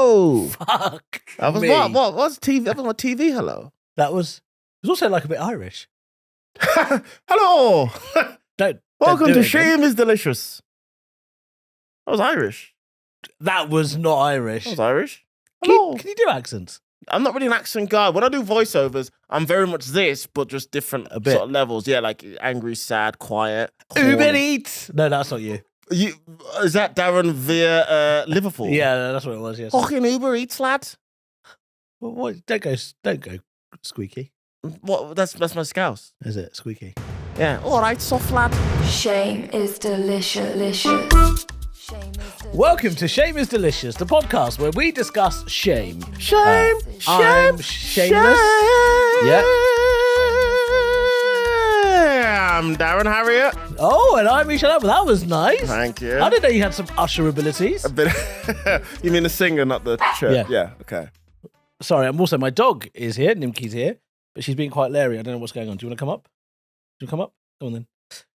hello. Fuck. That was me. what? What's TV? That was my TV hello. That was. It was also like a bit Irish. Hello. Welcome do to it again. Shame is Delicious. That was Irish. That was not Irish. That was Irish. Can Hello. you do accents? I'm not really an accent guy. When I do voiceovers, I'm very much this, but just different A bit. sort of levels. Yeah, like angry, sad, quiet. Uber corny. Eats. No, that's not you. Is that Darren via Liverpool? Yeah, that's what it was. Yes. Fucking Uber Eats, lad. Well, what? Don't go squeaky. What? That's my scouse. Is it squeaky? Yeah. All right, soft lad. Shame is delicious. Shame is delicious. Welcome to Shame is Delicious, the podcast where we discuss shame. Shame. I'm shameless. Yeah. I'm Darren Harriott. Oh, and I'm Eshaan Akbar. That was nice. Thank you. I didn't know you had some usher abilities. A bit. You mean the singer, not the chirp? Yeah. Okay. Sorry, I'm also, my dog is here, Nimki's here, but she's being quite leery. I don't know what's going on. Do you want to come up? Do you want to come up? Come on then.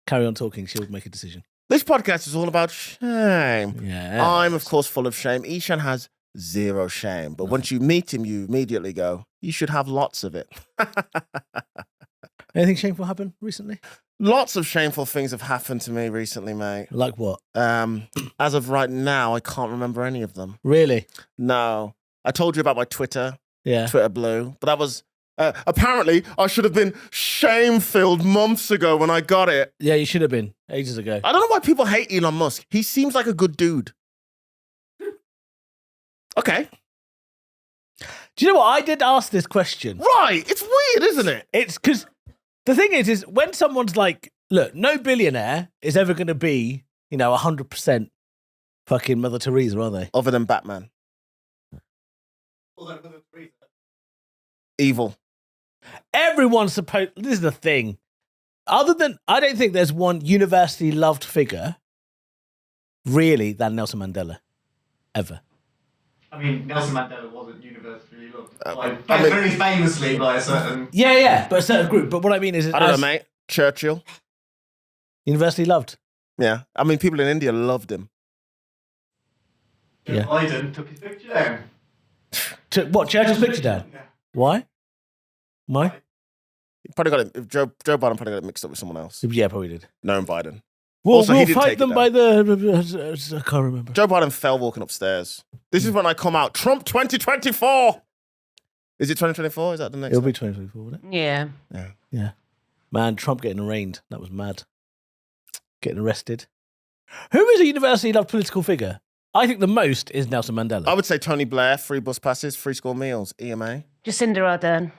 Carry on talking. She'll make a decision. This podcast is all about shame. Yeah. I'm, of course, full of shame. Eshaan has zero shame. But once you meet him, you immediately go, you should have lots of it. Anything shameful happen recently? Lots of shameful things have happened to me recently, mate. Like what? As of right now, I can't remember any of them. Really? No. I told you about my Twitter Yeah. blue, but that was... apparently, I should have been shame-filled months ago when I got it. Yeah, you should have been ages ago. I don't know why people hate Elon Musk. He seems like a good dude. Okay. Do you know what? I did ask this question. Right. It's weird, isn't it? It's because the thing is when someone's like, look, no billionaire is ever going to be, 100% fucking Mother Teresa, are they? Other than Batman. Evil. Everyone's supposed, this is the thing. I don't think there's one universally loved figure, really, than Nelson Mandela. Ever. I mean, Nelson Mandela wasn't universally loved. I mean- Very famously by a certain... Yeah, but a certain group. But what I mean is, I don't know, mate. Churchill. universally loved. Yeah. I mean, people in India loved him. Yeah. Biden took his picture down. What, Churchill's picture down? Yeah. Why? He probably got it. Joe Biden probably got it mixed up with someone else. Yeah, probably did. Known Biden. We'll Also, he did fight take them it by the... I can't remember. Joe Biden fell walking upstairs. This is when I come out. Trump 2024. Is it 2024? Is that the next It'll one? be 2024, won't it? Yeah. Yeah. Man, Trump getting arraigned. That was mad. Getting arrested. Who is a universally loved political figure? I think the most is Nelson Mandela. I would say Tony Blair, free bus passes, free school meals, EMA. Jacinda Ardern.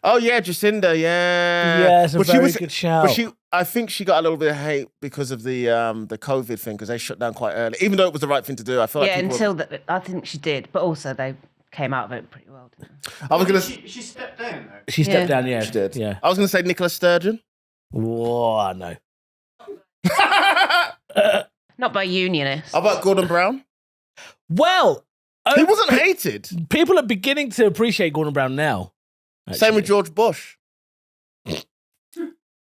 Oh, yeah, Jacinda, yeah. Yeah, it's a very good shout. But I think she got a little bit of hate because of the COVID thing, because they shut down quite early, even though it was the right thing to do. I feel like people I think she did, but also they came out of it pretty well, didn't they? I was going to... She stepped down, though. She stepped down, yeah. She did. Yeah. I was going to say Nicola Sturgeon. Whoa, no. Not by unionists. How about Gordon Brown? Well, He wasn't hated. people are beginning to appreciate Gordon Brown now. Same with actually. George Bush.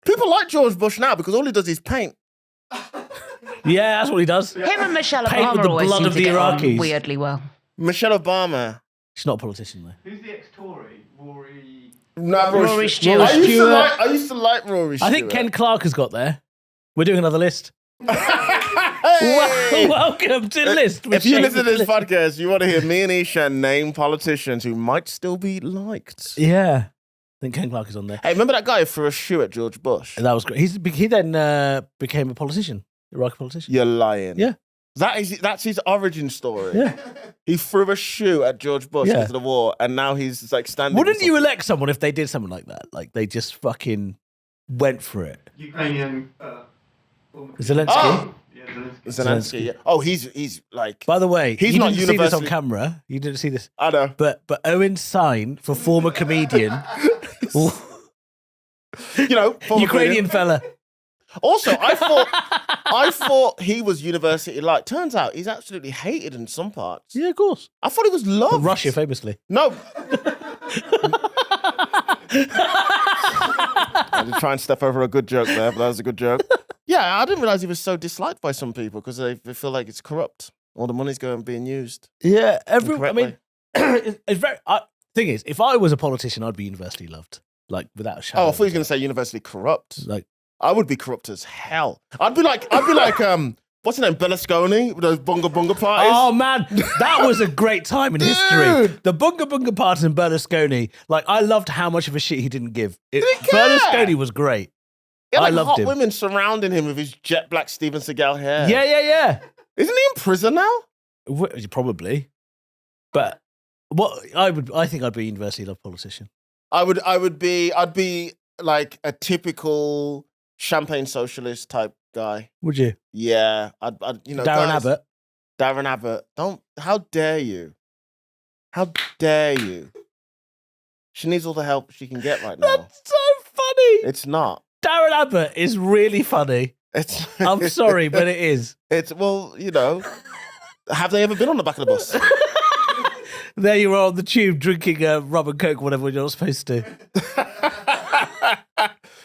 People like George Bush now because all he does is paint. Yeah, that's what he does. Him and Michelle Paint with Obama the always blood seem of to the get on Iraqis. weirdly well. Michelle Obama. She's not a politician, though. Who's the ex-Tory? Rory... No, Rory Stewart. I used, to Stewart. like, I used to like Rory Stewart. I think Ken Clark has got there. We're doing another list. Hey! Welcome to the list. with If you Shane listen to this List. podcast, you want to hear me and Eshaan name politicians who might still be liked. Yeah. I think Ken Clark is on there. Hey, remember that guy who threw a shoe at George Bush? That was great. He then became a politician, Iraqi politician. You're lying. Yeah. That's his origin story. Yeah. He threw a shoe at George Bush Yeah. into the war, and now he's like standing. Wouldn't for you something. elect someone if they did something like that? Like they just fucking went for it. Ukrainian... Zelensky. Oh! Yeah, Zelensky. Zelensky. Yeah. Oh, he's like. By the way, He's you not didn't see this on universally- camera. You didn't see this. I know. But Owen's sign for former comedian, You know, former Ukrainian comedian. fella. Also, I thought he was university like. Turns out he's absolutely hated in some parts. Yeah, of course. I thought he was loved. Russia, famously. No. I did try and step over a good joke there, but that was a good joke. Yeah, I didn't realize he was so disliked by some people because they feel like it's corrupt. All the money's being used. Yeah, I mean, Incorrectly. it's very. Thing is, if I was a politician, I'd be universally loved, like without a shadow. Oh, I of thought you a were going to doubt. say universally corrupt. Like, I would be corrupt as hell. I'd be like, what's her name, Berlusconi, with those bunga bunga parties. oh man, that was a great time in history. Dude. The bunga bunga parties and Berlusconi. Like, I loved how much of a shit he didn't give. Didn't care. Berlusconi was great. He had I like loved hot him. women surrounding him with his jet black Steven Seagal hair. Yeah. Isn't he in prison now? Probably, but I think I'd be a universally loved politician. I'd be like a typical champagne socialist type guy. Would you, Yeah, I'd Darren guys, Abbott? Darren Abbott. How dare you? How dare you? She needs all the help she can get right now. That's so funny. It's not. Darren Abbott is really funny. It's. I'm sorry, but it is. It's have they ever been on the back of the bus? There you are on the tube drinking rum and coke, whatever you're not supposed to.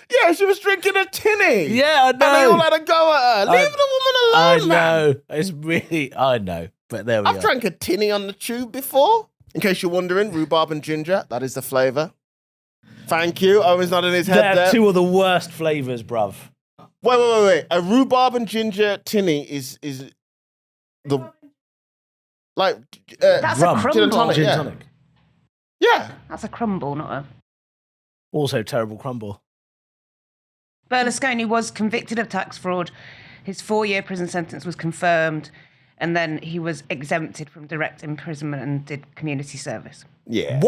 Yeah, she was drinking a tinny. Yeah, I And they all know. had a go at her. Leave the woman I alone, man. know. It's really, I know. But there we I've are. drank a tinny on the tube before. In case you're wondering, rhubarb and ginger, that is the flavour. Thank you. Owen's nodding his head They're there. two of the worst flavours, bruv. Wait. A rhubarb and ginger tinny is the like That's Rum. a crumble. Gin and tonic, Gin yeah. tonic. Yeah. That's a crumble, not a. Also terrible crumble. Berlusconi was convicted of tax fraud. His 4-year prison sentence was confirmed, and then he was exempted from direct imprisonment and did community service. Yeah.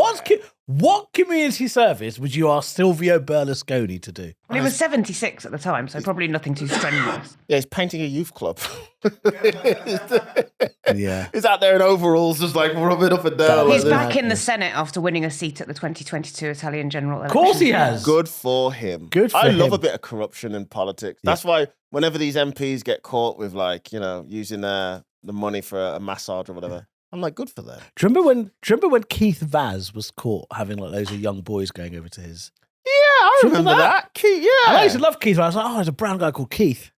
What community service would you ask Silvio Berlusconi to do? Well, he was 76 at the time, so probably nothing too strenuous. Yeah, he's painting a youth club. Yeah. He's out there in overalls, just like rubbing up and down. He's like back in the Senate after winning a seat at the 2022 Italian general election. Of course he has. Good for him. Good for I love him. a bit of corruption in politics. That's why whenever these MPs get caught with using the money for a massage or whatever, I'm like, good for them. Do you remember when Keith Vaz was caught having like loads of young boys going over to his? Yeah, I Remember remember that? that. Keith, And I yeah. used to love Keith Vaz. I was like, oh, there's a brown guy called Keith.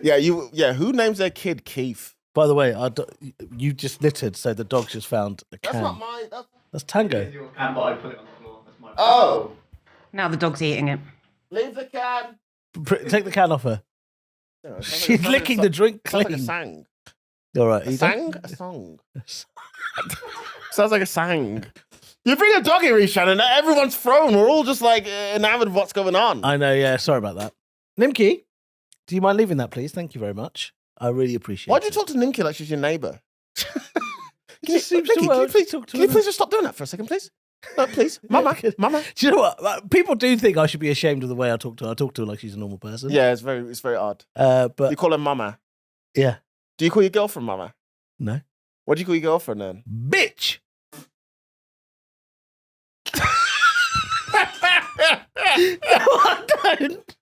Who names their kid Keith? By the way, you just littered, so the dog just found a can. That's not mine. That's Tango. It's your can, but I put it on the floor. That's my Oh, Now the dog's eating it. leave the can. Take the can off her. She's licking the drink Sounds like a clean. sang. All right, A you sang? A song. Sounds like a sang. You bring a dog here, Eshaan, and everyone's thrown. We're all just like enamored of what's going on. I know, yeah. Sorry about that. Nimki, do you mind leaving that, please? Thank you very much. I really appreciate Why'd you it. talk to Nimki like she's your neighbour? Just seems Nimki, to can you please, talk to can you her. please just stop doing that for a second, please? No, please. Mama. Mama. Do you know what? People do think I should be ashamed of the way I talk to her. I talk to her like she's a normal person. Yeah, it's very odd. But You call her Mama. yeah, Do you call your girlfriend Mama? no. What do you call your girlfriend then? Bitch! No, I don't.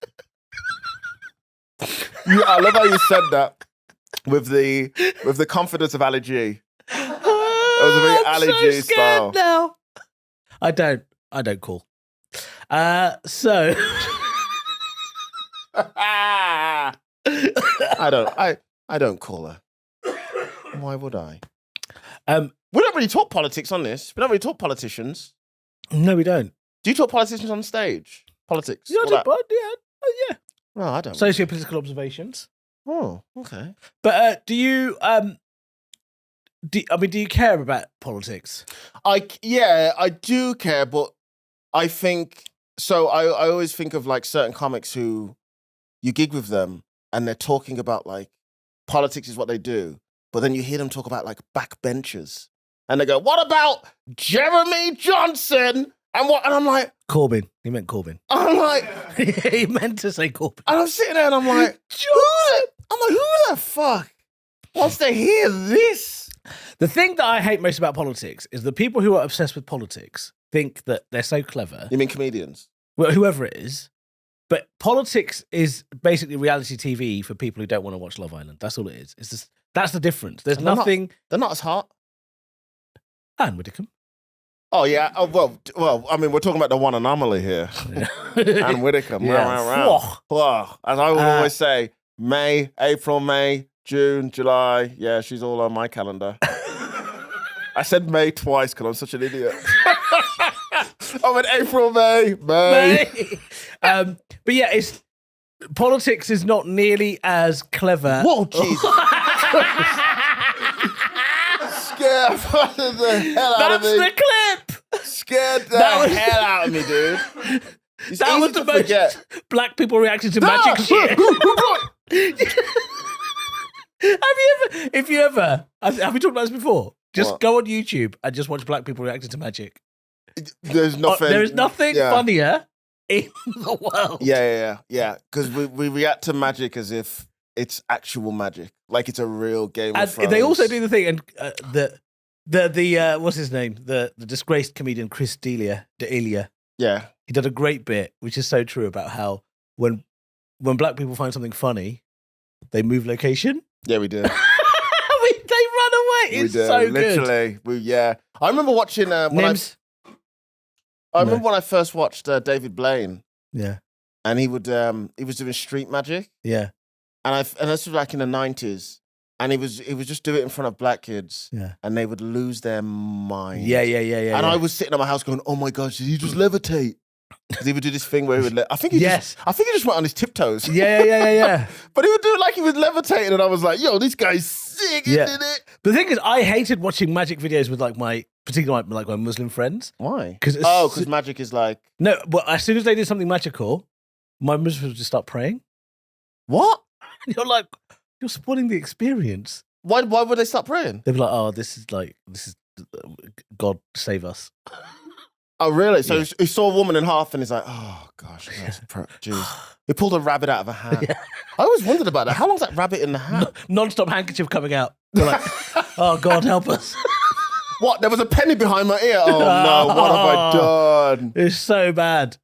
I love how you said that with the confidence of Ali G. It was a very I'm Ali so G scared style. now. I don't call. So I don't call her. Why would I? um We don't really talk politics on this. We don't really talk politicians. no, we don't. Do you talk politicians on stage? Politics? Yeah, all that? yeah. No, I don't. Socio-political observations. Oh, okay. But do you do you care about politics? I do care, but I think so. I always think of like certain comics who you gig with them and they're talking about like politics is what they do, but then you hear them talk about like backbenchers and they go, "What about Jeremy Johnson?" And I'm like, Corbyn. He meant Corbyn. I'm like, He meant to say Corbyn. and I'm sitting there and I'm like, who the fuck wants to hear this? The thing that I hate most about politics is the people who are obsessed with politics think that they're so clever, You mean comedians? well, whoever it is. But politics is basically reality TV for people who don't want to watch Love Island. That's all it is. It's just that's the difference. There's They're not- nothing. They're not as hot. Anne Widdecombe. Oh yeah. Oh, well. I mean, we're talking about the one anomaly here. Anne Widdecombe. Yeah. Wow. As I would always say, April, May, June, July. Yeah, she's all on my calendar. I said May twice because I'm such an idiot. I went April, May. But yeah, politics is not nearly as clever. Whoa, Jesus. Scared the hell out of me. That's the clip. Scared the hell out of me, dude. It's That easy was the to most forget. black people reacting to magic shit. Have you ever talked about this before? Just What? go on YouTube and just watch black people reacting to magic. There's nothing. There is nothing yeah. funnier in the world. Yeah. Because we react to magic as if it's actual magic, like it's a real Game And of Thrones. they also do the thing, and the what's his name? The disgraced comedian Chris D'Elia. Yeah. He did a great bit, which is so true, about how when black people find something funny, they move location. Yeah, we do. They run away. It's so good. Literally. I remember watching Nims. I remember when I first watched David Blaine, Yeah. and he was doing street magic, Yeah. and this was like in the 90s, and he was just doing it in front of black kids, Yeah. and they would lose their mind. Yeah. And I was sitting at my house going, "Oh my gosh, did he just levitate?" Because he would do this thing where he would. I think he just went on his tiptoes. Yeah. But he would do it like he was levitating, and I was like, "Yo, this guy's sick, Yeah. isn't it?" The thing is, I hated watching magic videos with particularly my Muslim friends. Why? Because magic is like no, but as soon as they did something magical, my Muslims would just start praying. what? You're like, you're spoiling the experience. Why would they stop praying? They'd be like, oh, this is God save us. Oh, really? So he saw a woman in half, and he's like, "Oh gosh, jeez." He pulled a rabbit out of a hat. Yeah. I always wondered about that. How long's that rabbit in the hat? Non-stop handkerchief coming out. They're like, oh God, help us. What? There was a penny behind my ear. Oh no! What have I done? It's so bad.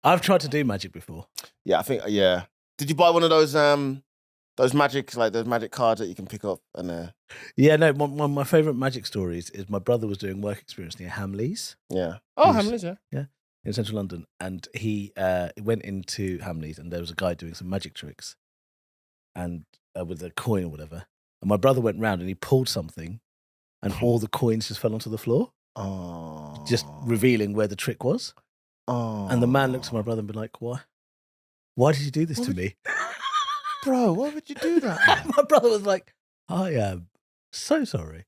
I've tried to do magic before. Yeah, I think. Yeah. Did you buy one of those magic those magic cards that you can pick up and? Yeah, no. One of my favourite magic stories is my brother was doing work experience near Hamleys. Yeah. Oh, Hughes. Hamleys, yeah. In central London, and he went into Hamleys, and there was a guy doing some magic tricks, and with a coin or whatever. And my brother went round and he pulled something, and all the coins just fell onto the floor, Oh. just revealing where the trick was. Oh. And the man looked at my brother and be like, "Why? Why did you do this to me, Bro? Why would you do that? My brother was like, "I am so sorry."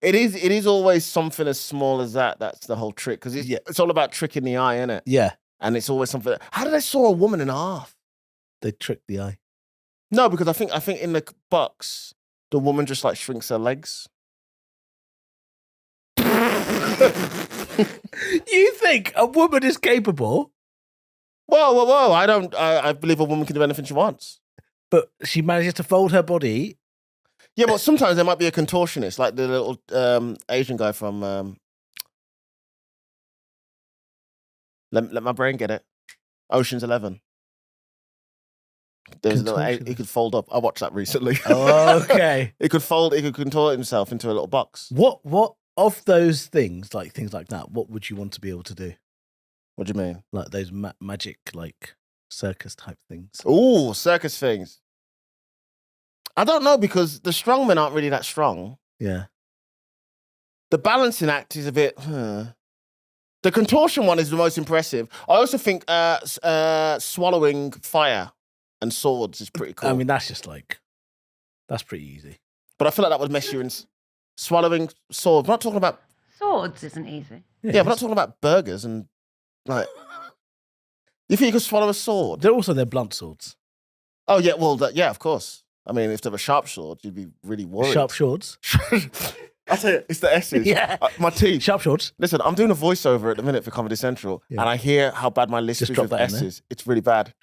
It is always something as small as that. That's the whole trick, because it's all about tricking the eye, isn't it? Yeah, And it's always something. How did I saw a woman in half? they tricked the eye. No, because I think in the box, the woman just like shrinks her legs. You think a woman is capable, Whoa! I believe a woman can do anything she wants. but she manages to fold her body? Yeah, but sometimes there might be a contortionist, like the little Asian guy from. Let my brain get it. Ocean's 11. There's a little. He could fold up. I watched that recently. Oh, okay. He could fold. He could contort himself into a little box. What of those things like that? What would you want to be able to do? What do you mean? Like those magic, like circus type things. Ooh, circus things. I don't know, because the strongmen aren't really that strong. Yeah. The balancing act is a bit. The contortion one is the most impressive. I also think swallowing fire and swords is pretty cool. I mean, that's pretty easy. But I feel like that would mess you in. Swallowing swords. We're not talking about. Swords isn't easy. Yeah, we're not talking about burgers and like. You think you could swallow a sword? They're blunt swords. Oh yeah, well yeah, of course. I mean, if they were sharp swords, you'd be really worried. Sharp swords. I tell you, it's the S's. Yeah. My teeth. Sharp swords. Listen, I'm doing a voiceover at the minute for Comedy Central, and I hear how bad my list Just is drop with that in there. S's. It's really bad.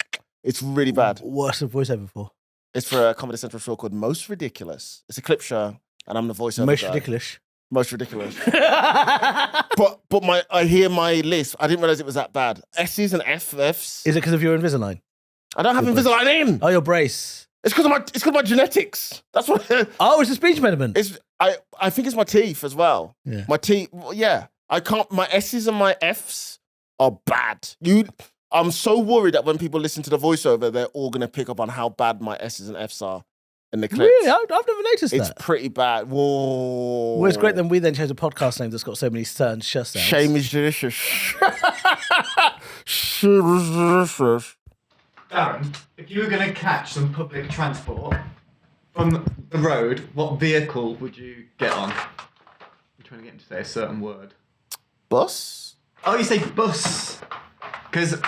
It's really bad. What's the voiceover for? It's for a Comedy Central show called Most Ridiculous. It's a clip show, and I'm the voiceover Most guy. ridiculous. Most ridiculous. But I hear my list. I didn't realize it was that bad. S's and F's. Is it because of your Invisalign? I don't have Invisalign in. Oh, your brace. It's because of my genetics. That's what. Oh, it's a speech impediment. I think it's my teeth as well. Yeah. My teeth. Yeah. I can't. My S's and my F's are bad. I'm so worried that when people listen to the voiceover, they're all gonna pick up on how bad my S's and F's are. in the clips. Really? I've never noticed It's that. pretty bad. Whoa. Well, it's great that we then chose a podcast name that's got so many certain sh sounds. Shame is delicious. Shame is delicious. Darren, if you were going to catch some public transport from the road, what vehicle would you get on? I'm trying to get him to say a certain word. Bus? Oh, you say bus. Because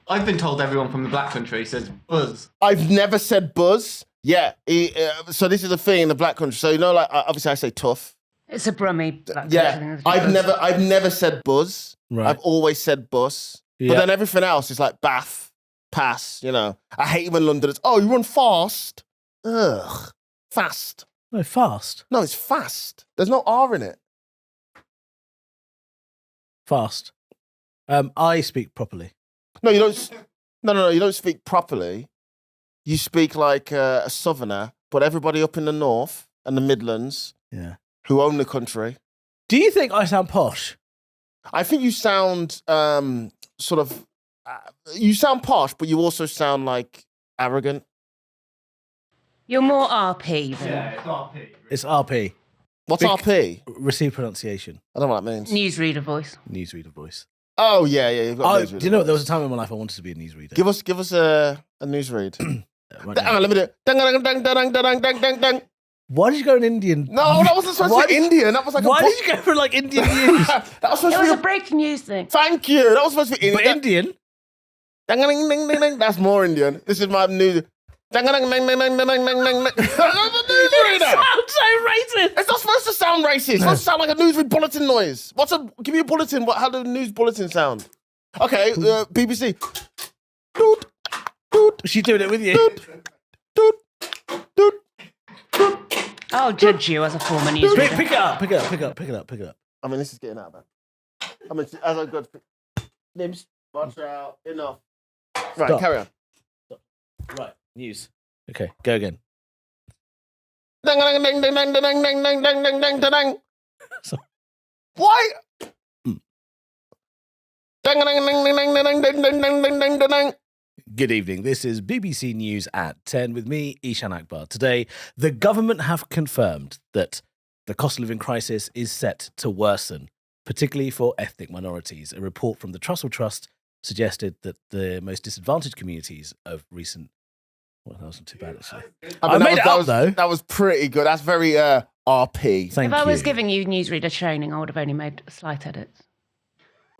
I've been told everyone from the Black Country says buzz. I've never said buzz. Yeah. So this is the thing in the Black Country. So, you know, like, obviously I say tough. It's a Brummie. Yeah. I've never said buzz. Right. I've always said bus. Yeah. But then everything else is like bath, pass, you know. I hate when Londoners, oh, you run fast? Ugh. Fast. No, fast. No, it's fast. There's no R in it. Fast. I speak properly. No, you don't. No, you don't speak properly. You speak like a southerner, but everybody up in the north and the Midlands Yeah. who own the country. Do you think I sound posh? I think you sound sort of. You sound posh, but you also sound like arrogant. You're more RP than Yeah, it's RP. It's RP. What's Big- RP? Received pronunciation. I don't know what that means. newsreader voice. Newsreader voice. Oh yeah. You've got Do you know what? There was a time in my life I wanted to be a newsreader. Give us a newsread. Right Hang now. on, let me do it. Dang, dang, dang, dang, dang, dang, dang, dang. Why did you go in Indian? No, that wasn't supposed to be Indian. That was like Why a. did you go for like Indian news? That was supposed It to was be a breaking news thing. Thank you. That was supposed to be But Indian. Indian? Dang, dang, dang, dang, dang. That's more Indian. This is my news. Dang, dang, dang, dang, dang, dang, dang, dang, dang. That's a newsreader. Sounds so racist. It's not supposed to sound racist. It's supposed to sound like a newsread bulletin noise. Give me a bulletin. How do news bulletin sound? Okay, BBC. Doot, doot, She's doing it with you. doot, doot. I'll judge you as a former Pick newsreader. it up. I mean, this is getting out of hand. I mean, as I got Nibs, watch out, enough. Right, Stop. carry on. Right, news. Okay, go again. Dang, dang, dang, dang, dang, dang, dang, dang, dang, dang, dang, dang, dang. Sorry. Why? Dang, dang, dang, dang, dang, dang, dang, dang, dang, dang, dang, dang, dang. Good evening. This is BBC News at 10 with me, Eshaan Akbar. Today, the government have confirmed that the cost of living crisis is set to worsen, particularly for ethnic minorities. A report from the Trussell Trust suggested that the most disadvantaged communities of recent... Well, that wasn't too bad, actually. I made it up, though. That was pretty good. That's very RP. Thank If I was you. giving you newsreader training, I would have only made slight edits.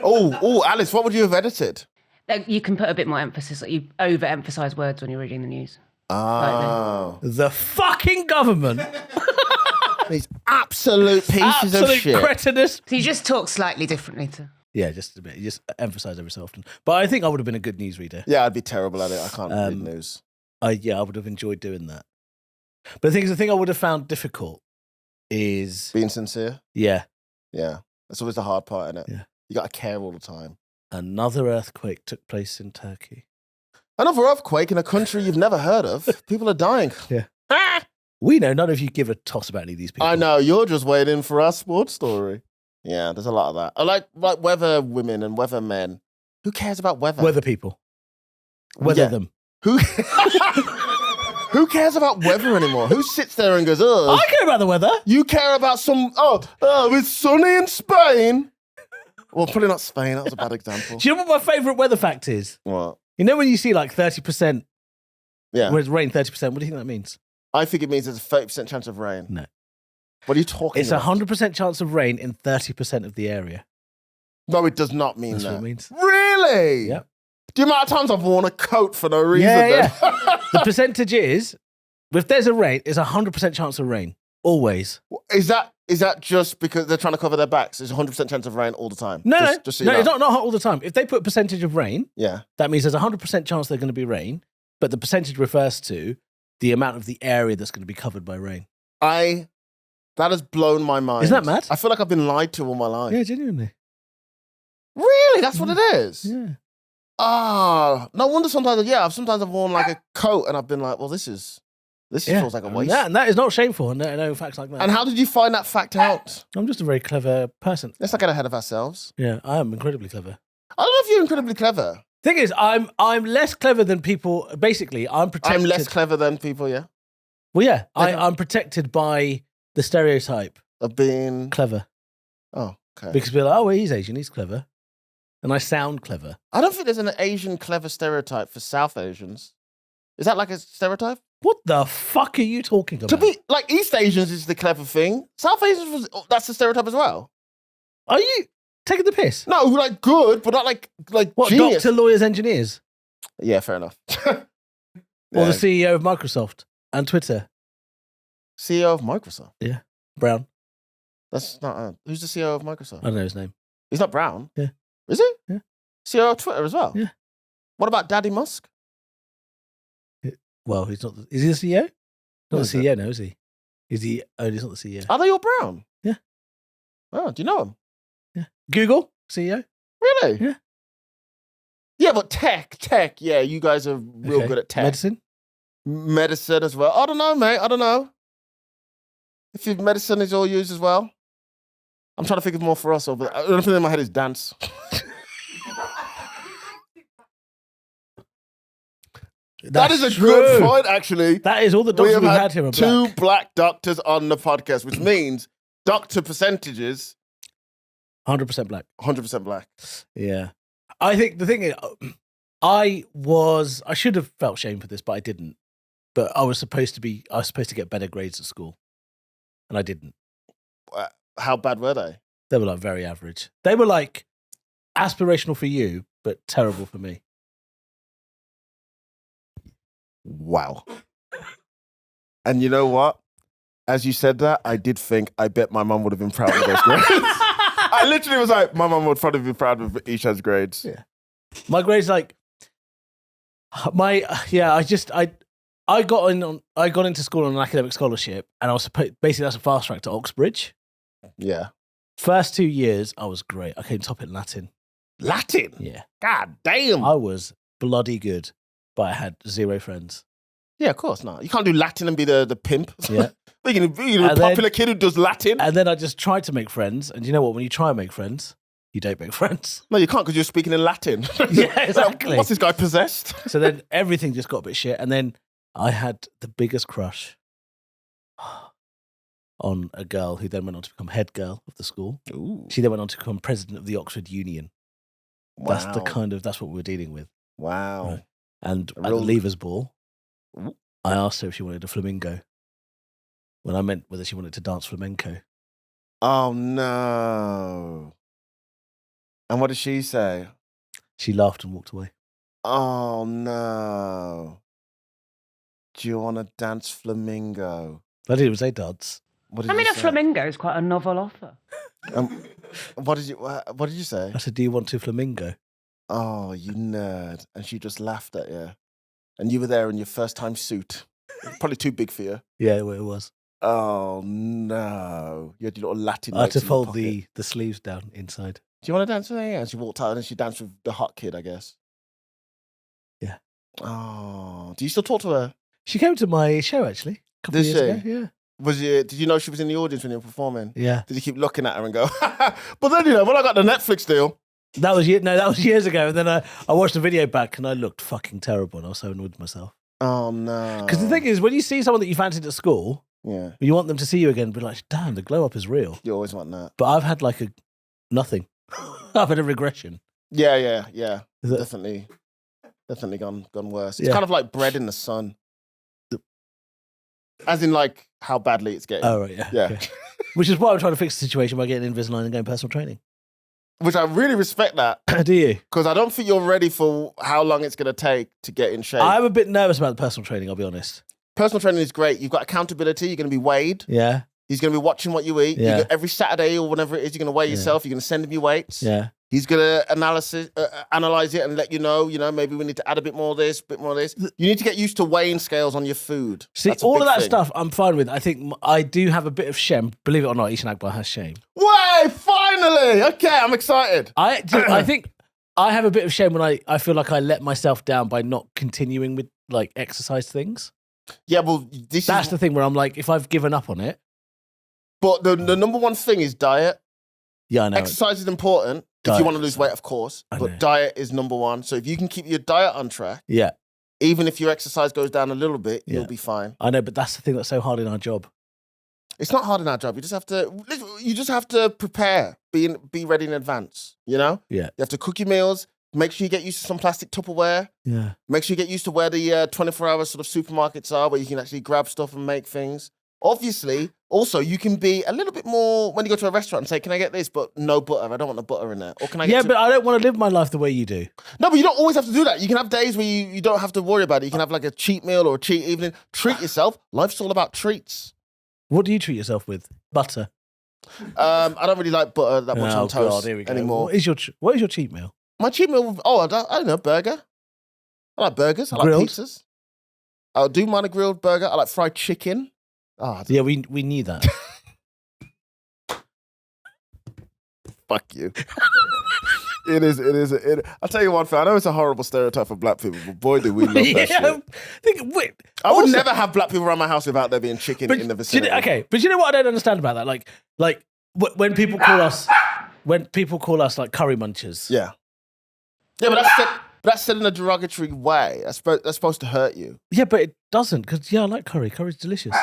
Oh, Alice, what would you have edited? Like, you can put a bit more emphasis. Like, you overemphasize words when you're reading the news. Oh. The fucking government. These absolute pieces of Absolute shit. cretinous. So you just talk slightly differently to. Yeah, just a bit. You just emphasise every so often. But I think I would have been a good newsreader. Yeah, I'd be terrible at it. I can't read news. I would have enjoyed doing that. But the thing I would have found difficult is... Being sincere. Yeah. Yeah. That's always the hard part, isn't it? Yeah. You got to care all the time. Another earthquake took place in Turkey. Another earthquake in a country you've never heard of. People are dying. Yeah. Ah! We know none of you give a toss about any of these people. I know. You're just waiting for our sports story. Yeah, there's a lot of that. I like weather women and weather men. Who cares about weather? Weather people. Weather Yeah. them. Who Who cares about weather anymore? Who sits there and goes, oh, I care about the weather. you care about some, it's sunny in Spain. Well, probably not Spain. That was a bad example. Do you know what my favourite weather fact is? What? You know when you see like 30%, Yeah. where it's rain 30%, what do you think that means? I think it means there's a 30% chance of rain. No. What are you talking It's a about? 100% chance of rain in 30% of the area. No, it does not mean That's that. what it means. Really? Yep. The amount of times I've worn a coat for no reason. Yeah, then. The percentage is, if there's a rain, it's a 100% chance of rain. Always. Is that just because they're trying to cover their backs? It's a 100% chance of rain all the time. No, Just so you know. it's not all the time. If they put percentage of rain, Yeah. that means there's a 100% chance there's going to be rain, but the percentage refers to the amount of the area that's going to be covered by rain. That has blown my mind. Isn't that mad? I feel like I've been lied to all my life. Yeah, genuinely. Really? That's what it is? Yeah. Ah, no wonder sometimes, sometimes I've worn like a coat and I've been like, well, this feels like a waste. And that is not shameful, and no facts like that. And how did you find that fact out? I'm just a very clever person. Let's not get ahead of ourselves. Yeah, I am incredibly clever. I don't know if you're incredibly clever. Thing is, I'm less clever than people. Basically, I'm protected. I'm less clever than people, yeah. Well, yeah, I'm protected by the stereotype Of being... clever. Oh, okay. Because people are like, oh, well, he's Asian, he's clever. And I sound clever. I don't think there's an Asian clever stereotype for South Asians. Is that like a stereotype? What the fuck are you talking about? To be like East Asians is the clever thing. South Asians that's the stereotype as well. Are you taking the piss? No, like good, but not like What, genius. doctor, lawyers, engineers? Yeah, fair enough. Or the CEO of Microsoft and Twitter? CEO of Microsoft. Brown. That's not. Who's the CEO of Microsoft? I don't know his name. He's not Brown. Yeah. Is he? Yeah. CEO of Twitter as well. Yeah. What about Daddy Musk? Well, he's not. Is he the CEO? Not Who the is it? CEO, no, is he? Is he? Oh, he's not the CEO. Are they all brown? Yeah. Oh, do you know him? Yeah. Google CEO. Really? Yeah. Yeah, but tech. Yeah, you guys are real Okay. good at tech. Medicine. As well. I don't know, mate. I don't know. If your medicine is all used as well. I'm trying to think of more for us. But the only thing in my head is dance. That is a good point, actually. That is all the doctors we've had here are two black. black doctors on the podcast, which means doctor percentages 100% black. 100% black. Yeah. I think the thing is, I should have felt shame for this, but I didn't. But I was supposed to get better grades at school. And I didn't. How bad were they? They were like very average. They were like aspirational for you, but terrible for me. Wow. And you know what? As you said that, I did think, I bet my mum would have been proud of those grades. I literally was like, my mum would probably be proud of Eshaan's grades. Yeah. My grades, like, I got into school on an academic scholarship, and I was basically that's a fast track to Oxbridge. Yeah. First 2 years, I was great. I came top in Latin. Latin? Yeah. God damn. I was bloody good, but I had 0 friends. Yeah, of course not. You can't do Latin and be the pimp. Yeah. You're going to be a popular kid who does Latin. And then I just tried to make friends. And you know what? When you try and make friends, you don't make friends. No, you can't because you're speaking in Latin. Yeah, exactly. What's this guy possessed? So then everything just got a bit shit. And then I had the biggest crush on a girl who then went on to become head girl of the school. Ooh. She then went on to become president of the Oxford Union. Wow. That's what we're dealing with. Wow. Right. And A at the real- Leavers Ball, Ooh. I asked her if she wanted a flamingo. When I meant whether she wanted to dance flamenco. Oh, no. And what did she say? She laughed and walked away. Oh, no. Do you want to dance flamingo? I didn't even say dance. What did I mean, you a say? flamingo is quite a novel offer. What did you say? I said, do you want to flamingo? Oh, you nerd. And she just laughed at you. And you were there in your first time suit. Probably too big for you. Yeah, well, it was. Oh, no. You had your little Latin I had notes to in your fold pocket. the sleeves down inside. Do you want to dance with her? Yeah. And she walked out and she danced with the hot kid, I guess. Yeah. Oh, do you still talk to her? She came to my show, actually. A couple Did of years she? ago. Did you know she was in the audience when you were performing? Yeah. Did you keep looking at her and go, but then, when I got the Netflix deal. That was years ago. And then I watched the video back and I looked fucking terrible and I was so annoyed with myself. Oh, no. Because the thing is, when you see someone that you fancied at school, Yeah, you want them to see you again and be like, damn, the glow up is real. you always want that. But I've had like nothing. I've had a regression. Yeah. Is that- Definitely gone worse. It's Yeah. kind of like bread in the sun. As in, like, how badly it's getting. Oh, right, yeah. Yeah. Okay. Which is why I'm trying to fix the situation by getting Invisalign and going personal training. Which I really respect that. Do you? Because I don't think you're ready for how long it's going to take to get in shape. I'm a bit nervous about the personal training, I'll be honest. Personal training is great. You've got accountability. You're going to be weighed. Yeah. He's going to be watching what you eat. Yeah. Every Saturday or whenever it is, you're going to weigh yourself. You're going to send him your weights. Yeah. He's going to analyze it and let you know, maybe we need to add a bit more of this, bit more of this. You need to get used to weighing scales on your food. See, That's a all big of that thing. stuff I'm fine with. I think I do have a bit of shame. Believe it or not, Eshaan Akbar has shame. Way, finally! Okay, I'm excited. I think I have a bit of shame when I feel like I let myself down by not continuing with like exercise things. Yeah, well, That's the thing where I'm like, if I've given up on it. But the number one thing is diet. Yeah, I know. Exercise is important if Diet, you want to lose weight, of course. I But know. diet is number one. So if you can keep your diet on track, Yeah. even if your exercise goes down a little bit, Yeah. you'll be fine. I know, but that's the thing that's so hard in our job. It's not hard in our job. You just have to prepare, be ready in advance. You know, Yeah. you have to cook your meals. Make sure you get used to some plastic Tupperware. Yeah. Make sure you get used to where the 24-hour sort of supermarkets are, where you can actually grab stuff and make things. Obviously, also you can be a little bit more when you go to a restaurant and say, "Can I get this?" But no butter. I don't want the butter in there. Or can I? Yeah, but I don't want to live my life the way you do. No, but you don't always have to do that. You can have days where you don't have to worry about it. You can have like a cheat meal or a cheat evening. Treat yourself. Life's all about treats. What do you treat yourself with? Butter. I don't really like butter that much on Oh, toast God, here we go. anymore. What is your cheat meal? My cheat meal, I don't know, burger. I like burgers. I Grilled? like pizzas. I'll do mine a grilled burger. I like fried chicken. Oh, Yeah, we knew that. fuck you. It is. I'll tell you one thing. I know it's a horrible stereotype for black people, but boy, do we love that shit. Wait, I would also- never have black people around my house without there being chicken in the vicinity. But you know what I don't understand about that? Like when people call us like curry munchers. Yeah. Yeah, but that's said in a derogatory way. That's supposed to hurt you. Yeah, but it doesn't because I like curry. Curry's delicious.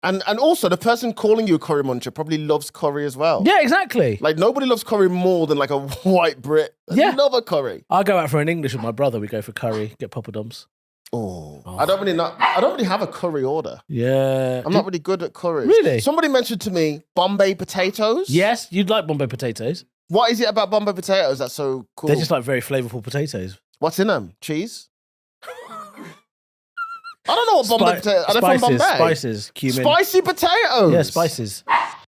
And also, the person calling you a curry muncher probably loves curry as well. Yeah, exactly. Like, nobody loves curry more than like a white Brit. They Yeah. love a curry. I go out for an English with my brother. We go for curry, get poppadoms. Oh. I don't really have a curry order. Yeah. I'm not really good at curries. Really? Somebody mentioned to me Bombay potatoes. Yes, you'd like Bombay potatoes. What is it about Bombay potatoes that's so cool? They're just like very flavorful potatoes. What's in them? Cheese? I don't know what Bombay potatoes are. They from Bombay? Spices, cumin. Spicy potatoes. Yeah, spices.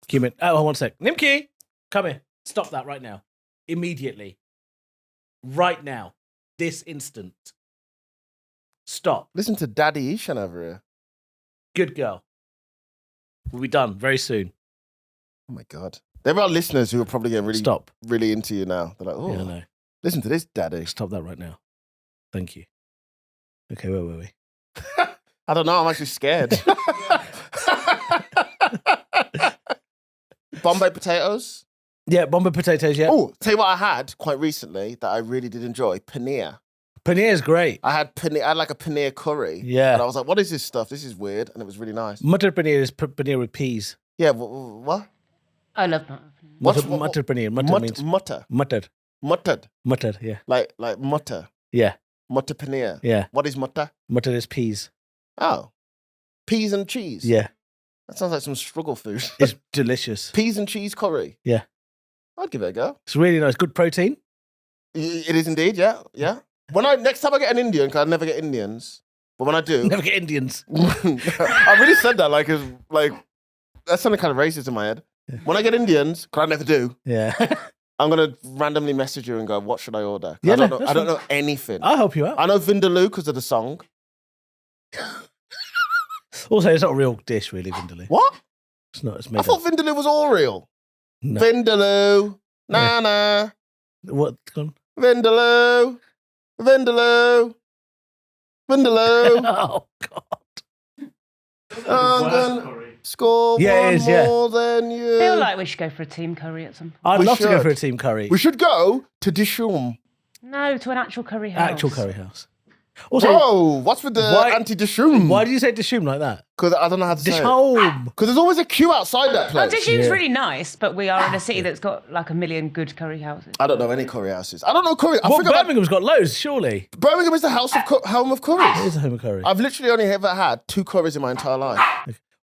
Cumin. Oh, hold on one sec. Nimki, come here. Stop that right now. Immediately. Right now. This instant. Stop. Listen to Daddy Eshaan over here. Good girl. We'll be done very soon. Oh my God. There are listeners who are probably getting really, Stop. really into you now. They're like, oh, Yeah, I know. listen to this, Daddy. Stop that right now. Thank you. Okay, where were we? I don't know. I'm actually scared. Bombay potatoes. Yeah, Bombay potatoes, yeah. Oh, tell you what I had quite recently that I really did enjoy. Paneer. Paneer is great. I had like a paneer curry. Yeah. And I was like, what is this stuff? This is weird. And it was really nice. Mutter paneer is paneer with peas. Yeah, what? I love that. Mutter paneer. Mutter means Mutter. muttered. Mutter. Yeah. Like mutter. Yeah. Mutter paneer. Yeah. What is mutter? Mutter is peas. Oh. Peas and cheese. Yeah. That sounds like some struggle food. It's delicious. Peas and cheese curry. Yeah. I'd give it a go. It's really nice. Good protein. It is indeed, yeah. Yeah. Next time I get an Indian, because I never get Indians, but when I do, Never get Indians. I really said that like that sounded kind of racist in my head. Yeah. When I get Indians, because I never do, Yeah. I'm gonna randomly message you and go, "What should I order?" Yeah, I don't no, know. that's I don't fine. know anything. I'll help you out. I know Vindaloo because of the song. Also, it's not a real dish, really, Vindaloo. What? It's not. It's I made thought up. Vindaloo was all real. No. Vindaloo, nah. What's gone? Vindaloo, Vindaloo, Vindaloo. Oh, God. I'm gonna score Yeah, it one is, yeah. more than you. I feel like we should go for a team curry at some point. I'd We love to go should. for a team curry. We should go to Dishoom. No, to an actual curry house. Actual curry house. Also, Whoa, what's with the why- anti-Dishoom? why do you say Dishoom like that? Because I don't know how to say Dish it. home. Because there's always a queue outside that Oh, place. Dishoom's Yeah. really nice, but we are in a city that's got like 1 million good curry houses. I don't know any curry houses. I don't know curry. I Well, forgot Birmingham's got loads, surely. Birmingham is the home of It curries. is a home of curry. I've literally only ever had 2 curries in my entire life.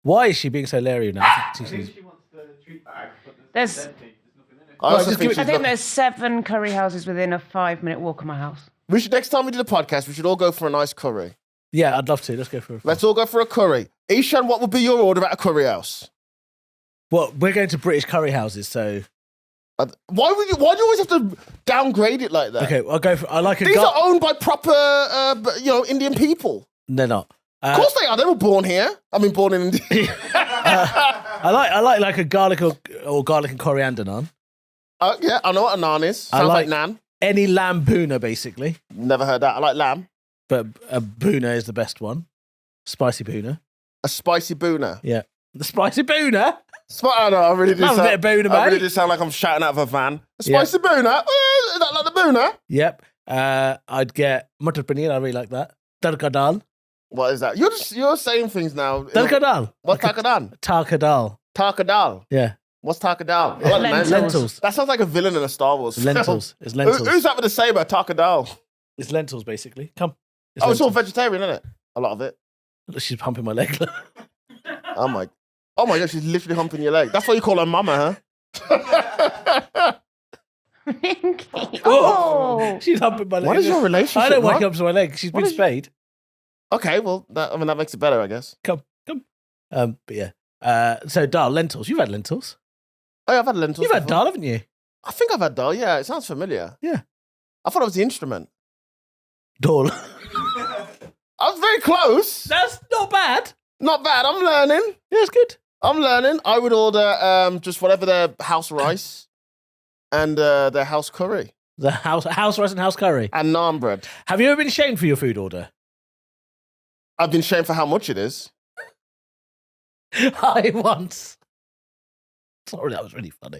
Why is she being so leery now? I think she wants the treat bag, but There's- it's empty. There's nothing in it. I also just think give it- she's I think not- there's 7 curry houses within a 5-minute walk of my house. We should, next time we do the podcast, we should all go for a nice curry. Yeah, I'd love to. Let's go for a Let's all go for a curry. Eshaan, what would be your order at a curry house? Well, we're going to British curry houses, so Why do you always have to downgrade it like that? okay. I'll go for. I like a. These are owned by proper, Indian people. They're not. Of course they are. They were born here. I mean, born in India. I like a garlic or garlic and coriander naan. Yeah, I know what a naan is. Sounds like naan. any lamb boona, basically. Never heard that. I like lamb. But a boona is the best one. Spicy boona. A spicy boona. Yeah. The spicy boona? I know, I really do Love a sound, bit of boona, I really mate. do sound like I'm shouting out of a van. A Yeah. spicy boona? Is that like the boona? Yep. I'd get mutton paneer. I really like that. Tadka dal. What is that? You're saying things now. Tadka dal. What's takadal? Tarka dal. Takadal. Yeah. What's takadal? Lentils. That sounds like a villain in a Star Wars film. Lentils. It's lentils. Who's that with the saber? Takadal. It's lentils, basically. Come. It's all vegetarian, isn't it? A lot of it. She's pumping my leg. Oh my God, she's literally humping your leg. That's why you call her mama, huh? Nimki. Oh. She's humping my leg. What is your relationship? I don't Mark? wake up to my leg. She's been spayed. Okay, well, that makes it better, I guess. Come. But yeah. So dal, lentils. You've had lentils. Oh, yeah, I've had lentils. You've had before. dal, haven't you? I think I've had dal. Yeah, it sounds familiar. Yeah. I thought it was the instrument. Dal. I was very close. That's not bad. Not bad. I'm learning. Yeah, it's good. I'm learning. I would order just whatever their house rice and their house curry The house rice and house curry. and naan bread. Have you ever been shamed for your food order? I've been shamed for how much it is. I once. Sorry, that was really funny.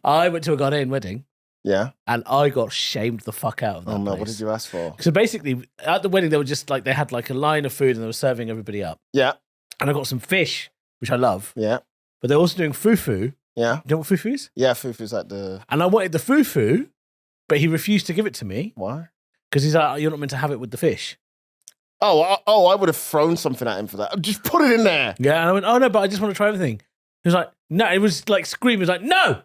I went to a Ghanaian wedding Yeah. and I got shamed the fuck out of that Oh no, place. what did you ask for? So basically, at the wedding, they were just like, they had like a line of food and they were serving everybody up. Yeah. And I got some fish, which I love, Yeah. but they're also doing fufu. Yeah. You know what fufu is? Yeah, fufu's like the... And I wanted the fufu, but he refused to give it to me Why? because he's like, you're not meant to have it with the fish. I would have thrown something at him for that. Just put it in there. Yeah, and I went, oh no, but I just want to try everything. He was like, no, it was like screaming. He was like, no,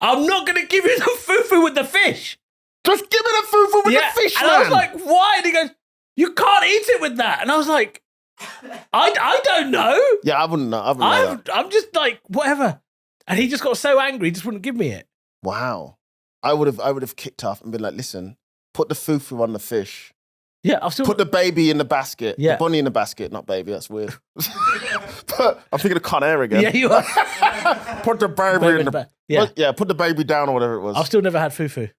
I'm not going to give you the fufu with the fish. Just give me the fufu with the fish, and man. I was like, why? And he goes, you can't eat it with that. And I was like, I don't know. Yeah, I wouldn't know. I wouldn't know that. I'm just like, whatever. And he just got so angry, he just wouldn't give me it. Wow. I would have kicked off and been like, listen, put the fufu on the fish. Yeah, I've still Put the baby in the basket. Yeah. The bunny in the basket, not baby. That's weird. But I'm thinking of Con Air again. Yeah, you are. Put the baby in the... Yeah. Put the baby down or whatever it was. I've still never had fufu.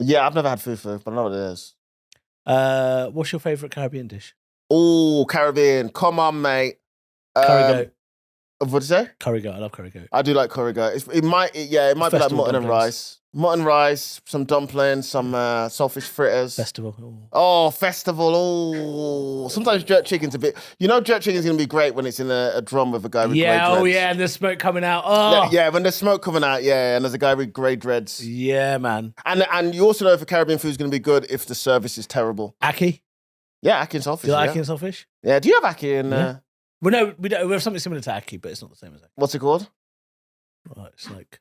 Yeah, I've never had fufu, but I know what it is. What's your favourite Caribbean dish? Oh, Caribbean. Come on, mate. Curry goat. What'd you say? Curry goat. I love curry goat. I do like curry goat. It might be like Festival mutton and dumplings. rice. Mutton rice, some dumplings, some saltfish fritters. Festival. Ooh. Oh, festival. Oh, sometimes jerk chicken's a bit... You know jerk chicken's going to be great when it's in a drum with a guy with grey Yeah, dreads. oh yeah, and the smoke coming out. Oh. Yeah, when there's smoke coming out, yeah, and there's a guy with grey dreads. Yeah, man. And you also know if a Caribbean food's going to be good if the service is terrible. Ackee? Yeah, ackee and saltfish. Do you like yeah. ackee and saltfish? Yeah, do you have ackee and... Yeah. Well, no, we don't. We have something similar to ackee, but it's not the same as ackee. what's it called? Right, it's like...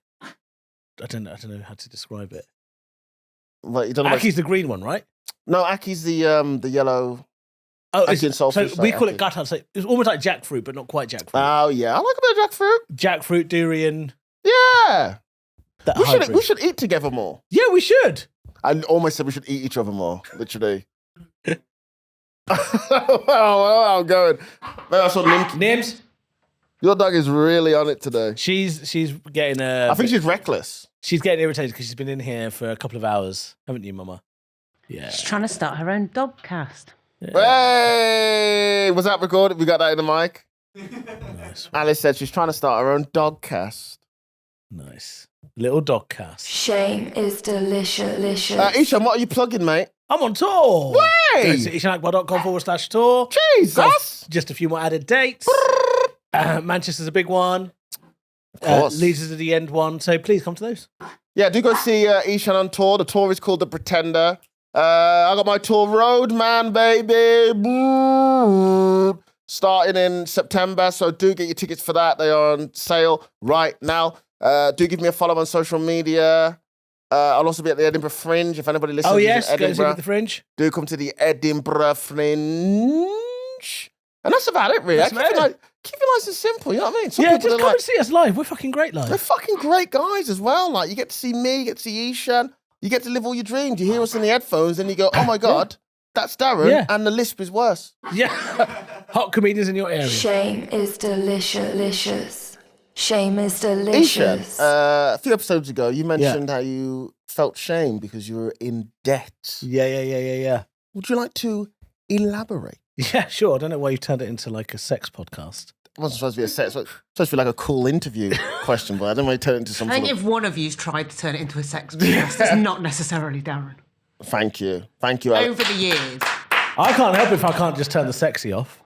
I don't know how to describe it. Well, you don't know Ackee's the green one, right? No, akkee's the yellow... Oh, Ackee and saltfish, so we like call it ackee. guttan. So it's almost like jackfruit, but not quite jackfruit. Oh, yeah, I like a bit of jackfruit. Jackfruit, durian. Yeah. That We hybrid. should eat together more. Yeah, we should. I almost said we should eat each other more, literally. Wow, I'm going. Maybe I saw Nimki. Nims, Your dog is really on it today. she's getting I think she's reckless. she's getting irritated because she's been in here for a couple of hours, haven't you, Mama? Yeah. She's trying to start her own dogcast. Hey, was that recorded? We got that in the mic. Nice, Alice said she's trying to start her own dog cast. nice. Little dog cast. Shame is delicious. Eshaan, what are you plugging, mate? I'm on tour. Hey! Go to ishaanakbar.com/tour. Jesus! Just a few more added dates. Manchester's a big one. Of course. Leeds is the end one. So please come to those. Yeah, do go see Eshaan on tour. The tour is called The Pretender. I got my tour Roadman, baby. Starting in September, so do get your tickets for that. They are on sale right now. Do give me a follow on social media. I'll also be at the Edinburgh Fringe. If anybody listens Oh to yes, go see Edinburgh, the Fringe. do come to the Edinburgh Fringe. And that's about it, really. That's Keep it about it. nice and simple, you know what I mean? Some Yeah, people just are come like, and see us live. We're fucking great they're live. fucking great guys as well. Like, you get to see me, you get to see Eshaan, you get to live all your dreams. You hear us in the headphones and you go, oh my God, that's Darren, Yeah. and the lisp is worse. Yeah, hot comedians in your area. Shame is delicious. Shame is Eshaan, delicious. a few episodes ago, you mentioned how you felt shame because you were in debt. Yeah. Would you like to elaborate? Yeah, sure. I don't know why you turned it into like a sex podcast. It wasn't supposed to be a set. It was supposed to be like a cool interview question, but I don't want to turn it into some I think sort of... if one of you's tried to turn it into a sex podcast, it's not necessarily Darren. Thank you, Alex. over the years. I can't help if I can't just turn the sexy off.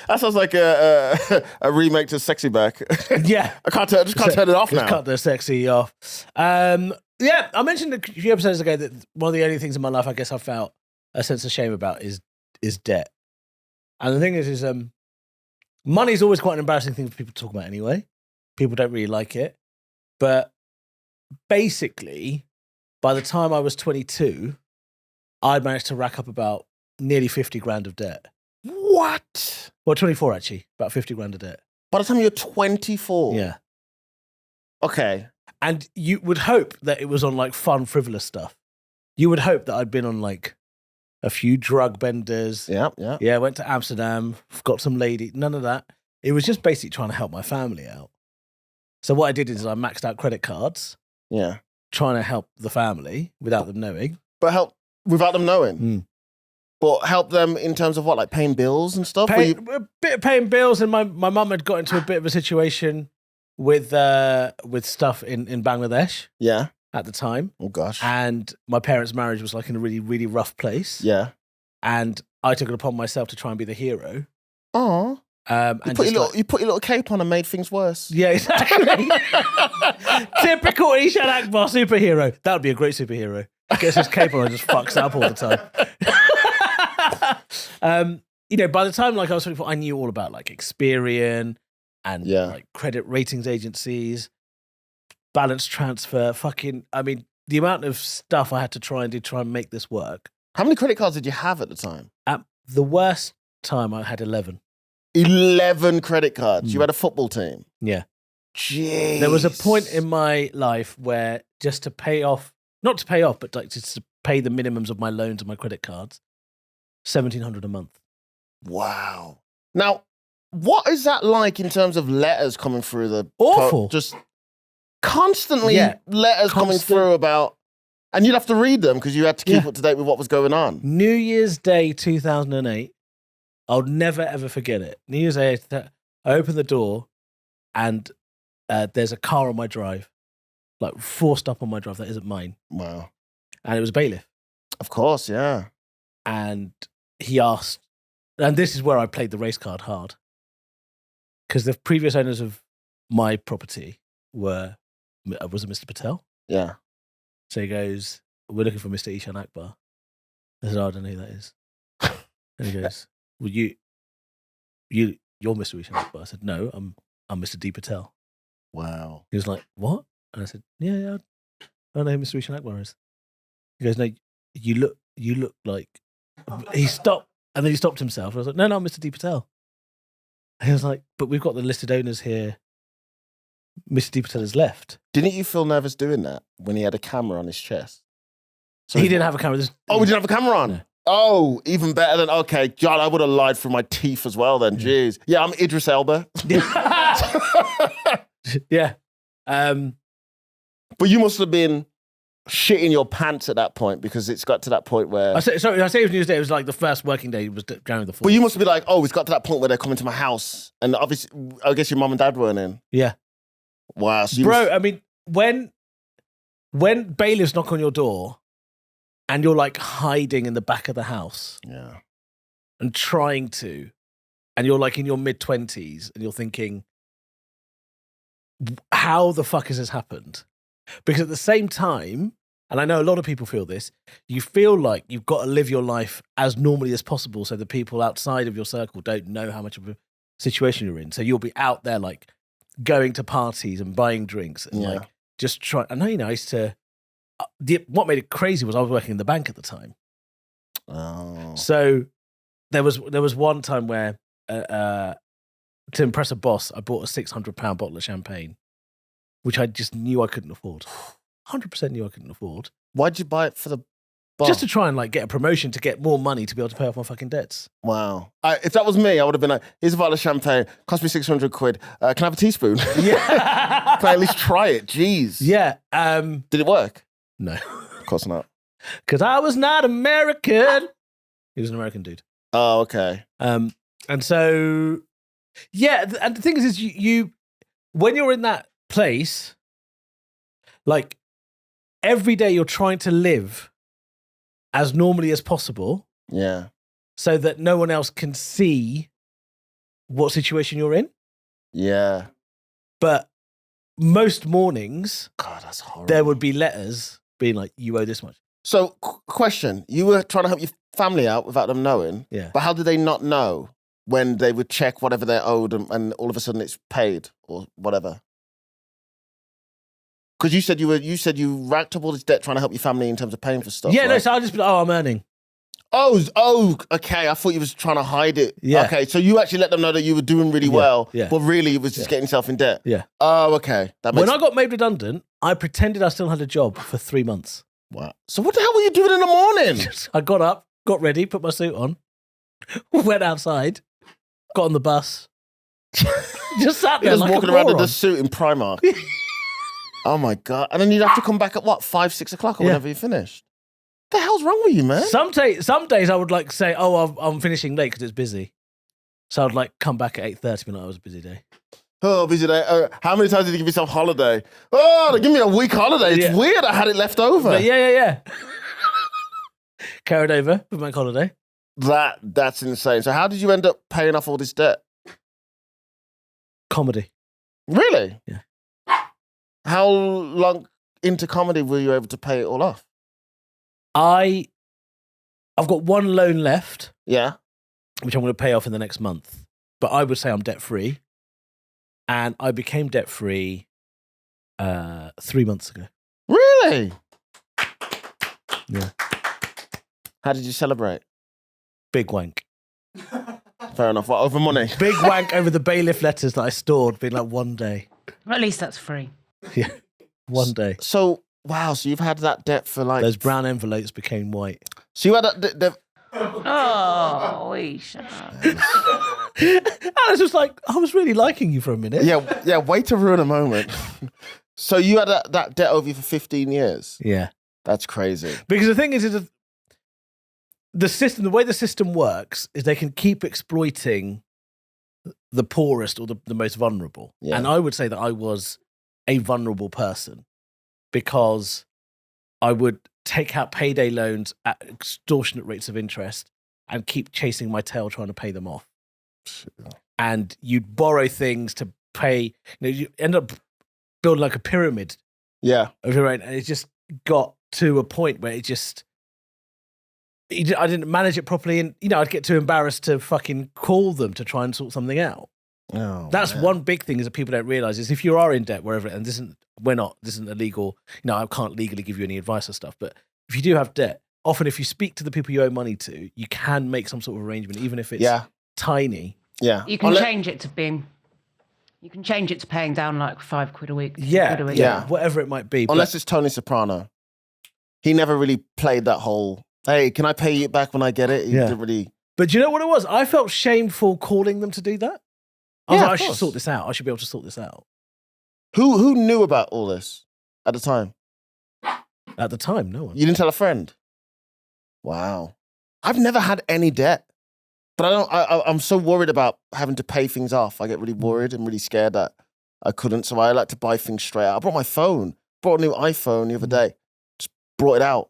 That sounds like a remake to Sexy Back. Yeah. I can't turn it off Just now. cut the sexy off. Yeah, I mentioned a few episodes ago that one of the only things in my life I guess I felt a sense of shame about is debt. And the thing is money is always quite an embarrassing thing for people to talk about anyway. People don't really like it. But basically, by the time I was 22, I'd managed to rack up about nearly 50 grand of debt. What? Well, 24 actually, about 50 grand of debt. By the time you're 24? Yeah. Okay. And you would hope that it was on like fun, frivolous stuff. You would hope that I'd been on like a few drug benders. Yeah. Yeah, went to Amsterdam, got some lady. None of that. It was just basically trying to help my family out. So what I did is I maxed out credit cards, Yeah. trying to help the family without them knowing. But help without them knowing. Mm. But help them in terms of what, like paying bills and stuff? A bit of paying bills, and my mum had got into a bit of a situation with stuff in Bangladesh Yeah. at the time. Oh, gosh. And my parents' marriage was like in a really, really rough place. Yeah. And I took it upon myself to try and be the hero. Oh. And You put your little cape on and made things worse. Yeah, exactly. Typical Eshaan Akbar superhero. That would be a great superhero. Gets his cape on and just fucks up all the time. By the time like I was 24, I knew all about like Experian and like credit ratings agencies, balance transfer, the amount of stuff I had to try and make this work. How many credit cards did you have at the time? At the worst time, I had 11. 11 credit cards. You had a football team. Yeah. Jeez. There was a point in my life where just to pay off, not to pay off, but like just to pay the minimums of my loans and my credit cards, $1,700 a month. Wow. Now, what is that like in terms of letters coming through the... Awful. Just constantly letters coming through about... And you'd have to read them because you had to keep up to date with what was going on. New Year's Day 2008, I'll never ever forget it. New Year's Day, I open the door and there's a car on my drive, like forced up on my drive that isn't mine. Wow. And it was a bailiff. Of course, yeah. And he asked, and this is where I played the race card hard, because the previous owners of my property was a Mr. Patel. Yeah. So he goes, "We're looking for Mr. Eshaan Akbar." I said, "Oh, I don't know who that is." And he goes, "Well, you're Mr. Eshaan Akbar." I said, "No, I'm Mr. D. Patel." Wow. He was like, "What?" And I said, "Yeah, I don't know who Mr. Eshaan Akbar is." He goes, "No, you look like..." He stopped, and then he stopped himself. I was like, No, I'm Mr. D. Patel." And he was like, "But we've got the listed owners here. Mr. D. Patel has left." Didn't you feel nervous doing that when he had a camera on his chest? So he didn't have a camera. Oh, we didn't have a camera on? No. Oh, even better than... Okay, God, I would have lied through my teeth as well then. Jeez. Yeah, I'm Idris Elba. Yeah. But you must have been shitting your pants at that point because it's got to that point where... I say it was New Year's Day. It was like the first working day. It was January the 4th. But you must be like, oh, it's got to that point where they're coming to my house. And obviously, I guess your mum and dad weren't in. Yeah. Wow. So Bro, I mean, when bailiffs knock on your door and you're like hiding in the back of the house Yeah. and trying to, and you're like in your mid-20s and you're thinking, how the fuck has this happened? Because at the same time, and I know a lot of people feel this, you feel like you've got to live your life as normally as possible so the people outside of your circle don't know how much of a situation you're in. So you'll be out there like going to parties and buying drinks and like just trying. I know, I used to, what made it crazy was I was working in the bank at the time. Oh. So there was one time where to impress a boss, I bought a £600 bottle of champagne, which I just knew I couldn't afford. 100% knew I couldn't afford. Why'd you buy it for the bar? Just to try and like get a promotion to get more money to be able to pay off my fucking debts. Wow. If that was me, I would have been like, here's a bottle of champagne, cost me 600 quid. Can I have a teaspoon? Yeah. Can I at least try it? Jeez. Yeah. Did it work? No. Of course not. Because I was not American. He was an American dude. Oh, okay. And so, yeah, and the thing is you when you're in that place, like, every day you're trying to live as normally as possible Yeah. so that no one else can see what situation you're in. Yeah. But most mornings, God, that's horrible. there would be letters being like, you owe this much. So, question. You were trying to help your family out without them knowing. Yeah. But how did they not know when they would check whatever they're owed and all of a sudden it's paid or whatever? Because you said you racked up all this debt trying to help your family in terms of paying for stuff. Yeah, no, right? so I'll just be like, I'm earning. Oh, okay. I thought you was trying to hide it. Yeah. Okay, so you actually let them know that you were doing really Yeah, well, yeah. but really it was just getting yourself in debt. Yeah. Oh, okay. That makes When I got made redundant, I pretended I still had a job for 3 months. Wow. So what the hell were you doing in the morning? I got up, got ready, put my suit on, went outside, got on the bus, just sat You're there just like walking a around in moron. the suit in Primark. Oh my God. And then you'd have to come back at what, 5, 6 o'clock or Yeah. whenever you finished. What the hell's wrong with you, man? Some days I would like say, oh, I'm finishing late because it's busy. So I'd like come back at 8:30 when it was a busy day. Oh, busy day. How many times did you give yourself holiday? Oh, they give me a week holiday. It's Yeah. weird I had it left over. But yeah. Carried over for my holiday. That's insane. So how did you end up paying off all this debt? Comedy. Really? Yeah. How long into comedy were you able to pay it all off? I've got one loan left, Yeah. which I'm going to pay off in the next month. But I would say I'm debt free. And I became debt free 3 months ago. Really? Yeah. How did you celebrate? Big wank. Fair enough. What, over money? Big wank over the bailiff letters that I stored, being like, one day. Well, at least that's free. Yeah. One day. So, wow. So you've had that debt for like... Those brown envelopes became white. So you had that debt... Oh, we shut up. I was just like, I was really liking you for a minute. Yeah, way to ruin a moment. So you had that debt over you for 15 years? Yeah. That's crazy. Because the thing is the way the system works is they can keep exploiting the poorest or the most vulnerable. Yeah. And I would say that I was a vulnerable person because I would take out payday loans at extortionate rates of interest and keep chasing my tail trying to pay them off. And you'd borrow things to pay, you end up building like a pyramid Yeah. of your own. And it just got to a point where it just, I didn't manage it properly. And, I'd get too embarrassed to fucking call them to try and sort something out. Oh, That's man. one big thing is that people don't realize is if you are in debt, wherever, and this isn't illegal, I can't legally give you any advice or stuff, but if you do have debt, often if you speak to the people you owe money to, you can make some sort of arrangement, even if it's tiny. Yeah. You can change it to paying down like £5 a week. Yeah, £10 a week. Yeah. Whatever it might be. Unless it's Tony Soprano. He never really played that whole, hey, can I pay it back when I get it? He didn't really... But do you know what it was? I felt shameful calling them to do that. I was Yeah, like, of I should course. sort this out. I should be able to sort this out. Who knew about all this at the time? At the time, no one. You didn't tell a friend? Wow. I've never had any debt. But I'm so worried about having to pay things off. I get really worried and really scared that I couldn't. So I like to buy things straight out. I brought my phone. Brought a new iPhone the other day. Just brought it out.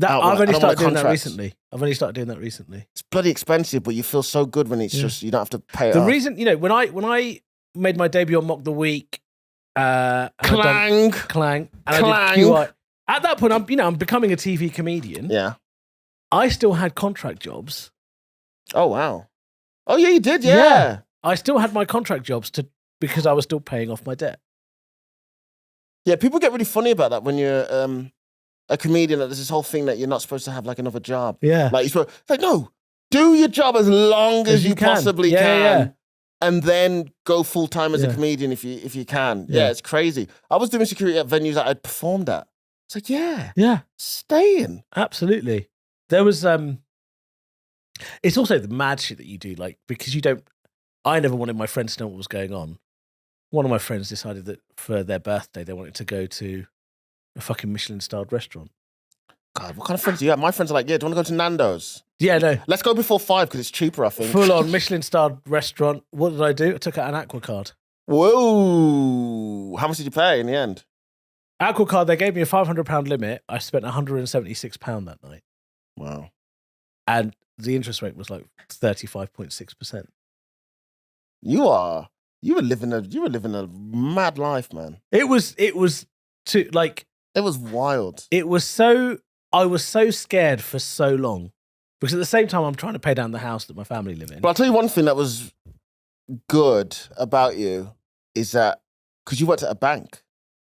I've only started doing that contracts. recently. It's bloody expensive, but you feel so good when it's just, you don't have to pay it The off. reason, when I made my debut on Mock the Week, and I've done Clang. and I did QI. At that point, I'm becoming a TV comedian. Yeah. I still had contract jobs. Oh, wow. Oh, yeah, you did, yeah. I still had my contract jobs because I was still paying off my debt. Yeah, people get really funny about that when you're a comedian. That there's this whole thing that you're not supposed to have like another job. Yeah. Like, you're supposed, like, no, do your job as long as you can. possibly Yeah, can. yeah. And then go full time as a Yeah. comedian if you can. Yeah. Yeah, it's crazy. I was doing security at venues that I'd performed at. It's like, Yeah, staying. absolutely. There was it's also the mad shit that you do, like, because I never wanted my friends to know what was going on. One of my friends decided that for their birthday they wanted to go to a fucking Michelin-starred restaurant. God, what kind of friends do you have? My friends are like, yeah, do you want to go to Nando's? Yeah, no. Let's go before 5 because it's cheaper, I think. Full on Michelin-starred restaurant. What did I do? I took out an Aqua card. Whoa. How much did you pay in the end? Aqua card, they gave me a £500 limit. I spent £176 that night. Wow. And the interest rate was like 35.6%. You were living a mad life, man. It was too, like, It was wild. I was so scared for so long because at the same time I'm trying to pay down the house that my family live in. But I'll tell you one thing that was good about you is that because you worked at a bank,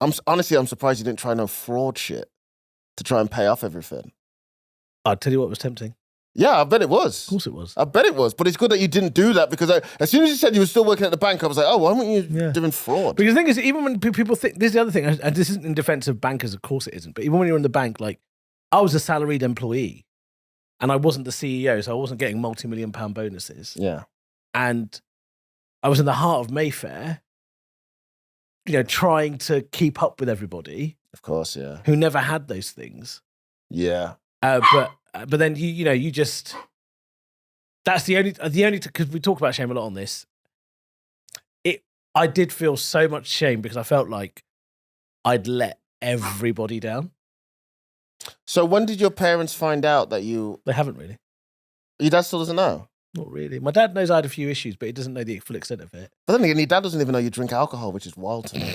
I'm surprised you didn't try no fraud shit to try and pay off everything. I'll tell you what was tempting. Yeah, I bet it was. Of course it was. I bet it was. But it's good that you didn't do that because as soon as you said you were still working at the bank, I was like, oh, why weren't you doing fraud? Because the thing is, even when people think, this is the other thing, and this isn't in defense of bankers, of course it isn't, but even when you're in the bank, like, I was a salaried employee and I wasn't the CEO, so I wasn't getting multi-million pound bonuses. Yeah. And I was in the heart of Mayfair, trying to keep up with everybody. Of course, yeah. Who never had those things. Yeah. But then you just, that's the only because we talk about shame a lot on this. I did feel so much shame because I felt like I'd let everybody down. So when did your parents find out that They haven't really. Your dad still doesn't know? Not really. My dad knows I had a few issues, but he doesn't know the full extent of it. But then again, your dad doesn't even know you drink alcohol, which is wild to me.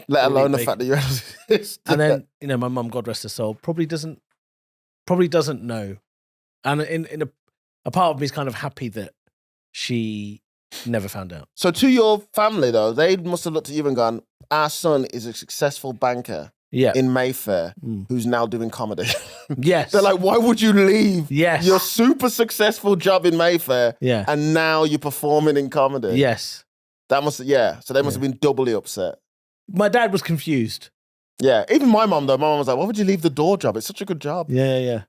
Let alone the fact that you had this. And then, my mum, God rest her soul, probably doesn't know. And in a part of me is kind of happy that she never found out. So to your family, though, they must have looked at you and gone, our son is a successful banker in Mayfair who's now doing comedy. Yes. They're like, why would you leave your Yes. super successful job in Mayfair Yeah. and now you're performing in comedy? Yes. So they must have been doubly upset. My dad was confused. Yeah, even my mum, though. My mum was like, why would you leave the door job? It's such a good job. Yeah.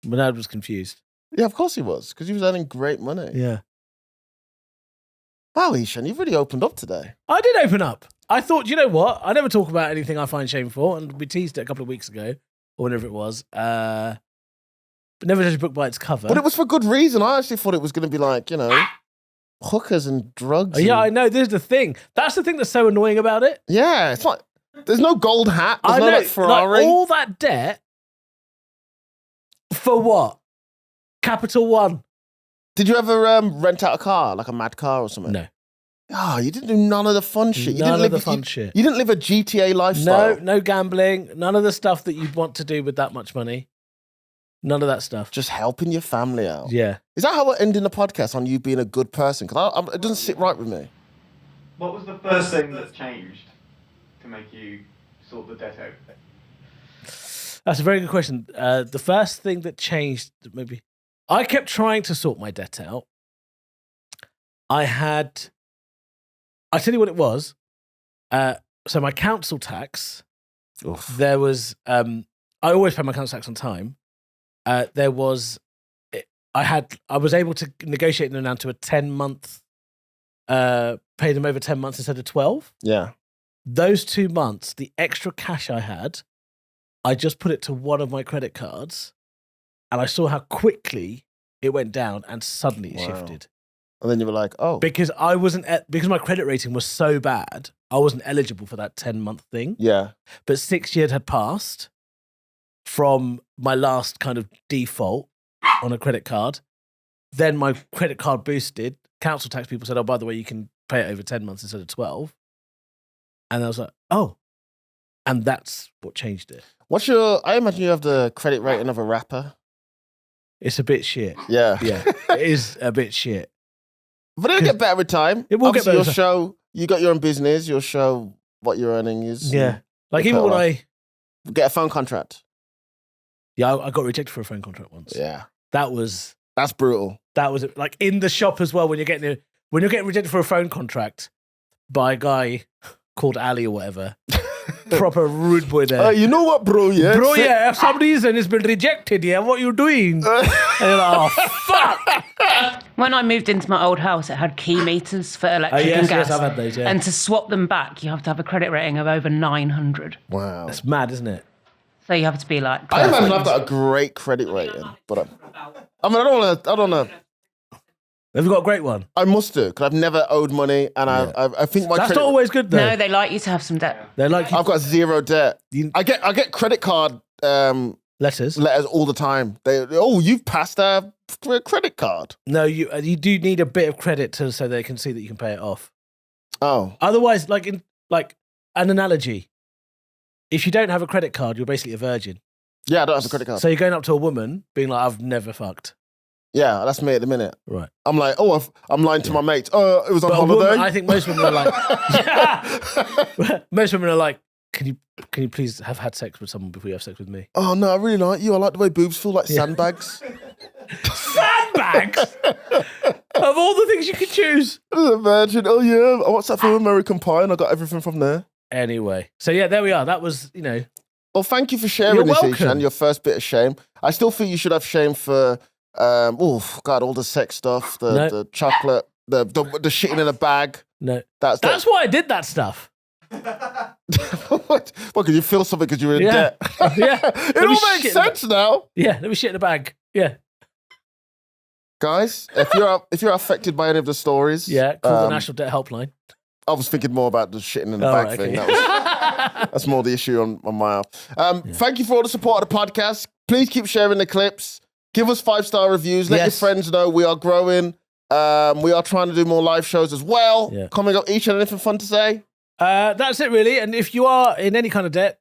My dad was confused. Yeah, of course he was, because he was earning great money. Yeah. Wow, Eshaan, you've really opened up today. I did open up. I thought, you know what? I never talk about anything I find shameful, and we teased it a couple of weeks ago, or whenever it was. But never judge a book by its cover. But it was for good reason. I actually thought it was going to be like, hookers and drugs. Yeah, I know. This is the thing. That's the thing that's so annoying about it. Yeah, it's like, there's no gold hat. There's I no know, like Ferrari. all that debt for what? Capital One. Did you ever rent out a car, like a mad car or something? No. Oh, you didn't do none of the fun shit. You None didn't of the live, fun you, shit. You didn't live a GTA lifestyle. No gambling. None of the stuff that you'd want to do with that much money. None of that stuff. Just helping your family out. Yeah. Is that how we're ending the podcast, on you being a good person? Because it doesn't sit right with me. What was the first thing that changed to make you sort the debt out? That's a very good question. The first thing that changed, maybe, I kept trying to sort my debt out. I tell you what it was. So my council tax, there was, I always pay my council tax on time. I was able to negotiate them down to a 10-month, pay them over 10 months instead of 12. Yeah. Those 2 months, the extra cash I had, I just put it to one of my credit cards, and I saw how quickly it went down, and suddenly it shifted. And then you were like, oh. Because because my credit rating was so bad, I wasn't eligible for that 10-month thing. Yeah. But 6 years had passed from my last kind of default on a credit card. Then my credit card boosted. Council tax people said, oh, by the way, you can pay it over 10 months instead of 12. And I was like, oh. And that's what changed it. I imagine you have the credit rating of a rapper. It's a bit shit. Yeah. Yeah, it is a bit shit. But it'll get better with time. It will Obviously, get better. You'll show, you got your own business, you'll show what your earning is. Yeah. Like even when I get a phone contract. Yeah, I got rejected for a phone contract once. Yeah. That's brutal. That was like in the shop as well when you're getting rejected for a phone contract by a guy called Ali or whatever. Proper rude boy there. You know what, bro? Yeah. Bro, yeah, for some reason it's been rejected, yeah. What are you doing? And you're like, oh, fuck. When I moved into my old house, it had key meters for electric yes, and gas. Yes, I've had those, yeah. And to swap them back, you have to have a credit rating of over 900. Wow. That's mad, isn't it? So you have to be like... I imagine I've got a great credit rating, but I don't want to Have you got a great one? I must do because I've never owed money, and I think my That's credit, not always good though. No, they like you to have some debt. They're like I've got zero debt. You- I get credit card letters. letters all the time. You've passed a credit card. No, you do need a bit of credit so they can see that you can pay it off. Oh, Otherwise, like an analogy, if you don't have a credit card, you're basically a virgin. yeah, I don't have a credit card. So you're going up to a woman, being like, "I've never fucked." Yeah, that's me at the minute. Right. I'm like, I'm lying to my mates. Oh, it was on But a holiday. woman, I think most women are like, yeah. Most women are like, can you please have had sex with someone before you have sex with me? Oh no, I really like you. I like the way boobs feel like sandbags. Sandbags. Of all the things you could choose. Imagine, oh yeah, I watched that film American Pie and I got everything from there. Anyway, so yeah, there we are. That was, Well, thank you for sharing You're this, welcome. Eshaan, your first bit of shame. I still feel you should have shame for, all the sex stuff, the chocolate, the shitting in a bag. no. That's why I did that stuff. what? What? Could you feel something because you were in Yeah. debt? Yeah. It Let me all makes shit in the sense now, Yeah, let me shit in a bag. Yeah. guys. If you're affected by any of the stories, Yeah. Call the National Debt Helpline. I was thinking more about the shitting in the Oh, bag right, thing. okay. That's more the issue on my half. Thank you for all the support of the podcast. Please keep sharing the clips. Give us 5-star reviews. Let your Yes. friends know we are growing. We are trying to do more live shows as well. Yeah. Coming up, each and anything fun to say? That's it, really. And if you are in any kind of debt,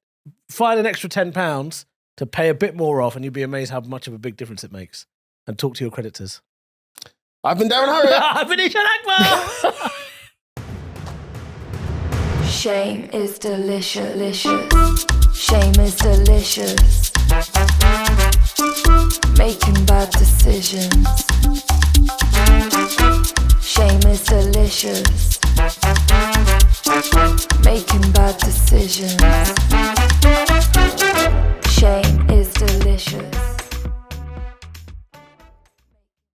find an extra £10 to pay a bit more off, and you'll be amazed how much of a big difference it makes. And talk to your creditors. I've been Darren Harriott. I've been Eshaan Akbar. Shame is delicious. Shame is delicious. Making bad decisions. Shame is delicious. Making bad decisions.